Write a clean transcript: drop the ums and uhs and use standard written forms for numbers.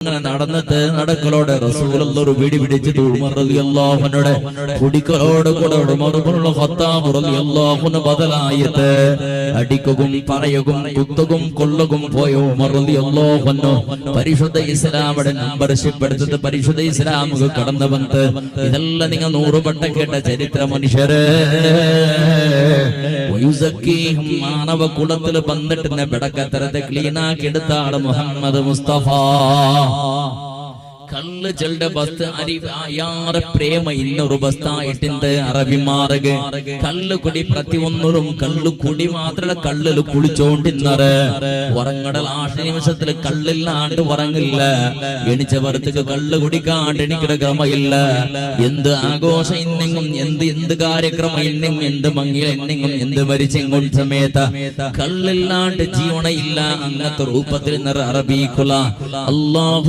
നടന്നിട്ട് നടക്കലോടെ റസൂലുള്ള ഒരു പിടി പിടിച്ചിട്ട് ഉമർ റളിയല്ലാഹു അൻഹുടെ കുടിക്കലോട് കൂടെ ഉമർ ഇബ്നുൽ ഖത്താബ് റളിയല്ലാഹു അൻഹു ബദലായിട്ട് അടിക്കും പറയുകയും കുത്തുകയും കൊല്ലുകയും പോയ ഉമർ റളിയല്ലാഹു അൻഹു പരിശുദ്ധ ഇസ്ലാമിന്റെ മെമ്പർഷിപ്പ് എടുത്തിട്ട് പരിശുദ്ധ ഇസ്ലാമിലേക്ക് കടന്നു വന്ന് ഇതെല്ലാം നിങ്ങൾ 100 വട്ടം കേട്ട ചരിത്ര മനുഷ്യരെ മാനവ കുലത്തിൽ വന്നിട്ട് ബെടക്കത്തരത്തെ ക്ലീനാക്കി എടുത്ത ആള് മുഹമ്മദ് മുസ്തഫ കല്ല് ചെളുടെ ബസ്ത് അയാറെ പ്രേമ ಇನ್ನೂರು ಬಸ್ತಾയിട്ടിಂದ അറബി മാർഗ കല്ല് കുടി പ്രതി ഒന്നൂറും കല്ല് കുടി മാത്രമല്ല കള്ളിൽ കുളിച്ചോണ്ടിരുന്നത് ഉറങ്ങടൽ 8 നിമിഷത്തിൽ കള്ളില്ലാണ്ട് ഉറങ്ങില്ല എണിച്ച വരത്തേക്ക് കള്ള് കുടിക്കാണ്ട് എനിക്കിടെ ക്രമയില്ല എന്ത് ആഘോഷം ഇന്നെങ്കും എന്ത് കാര്യക്രമം ഇന്നെങ്കും എന്ത് മങ്ങിയ എന്നെങ്കും എന്ത് മരിച്ചെങ്കും സമയത്ത് കള്ളില്ലാണ്ട് ജീവനയില്ല അങ്ങനത്തെ രൂപത്തിൽ അറബി കുല അല്ലാഹു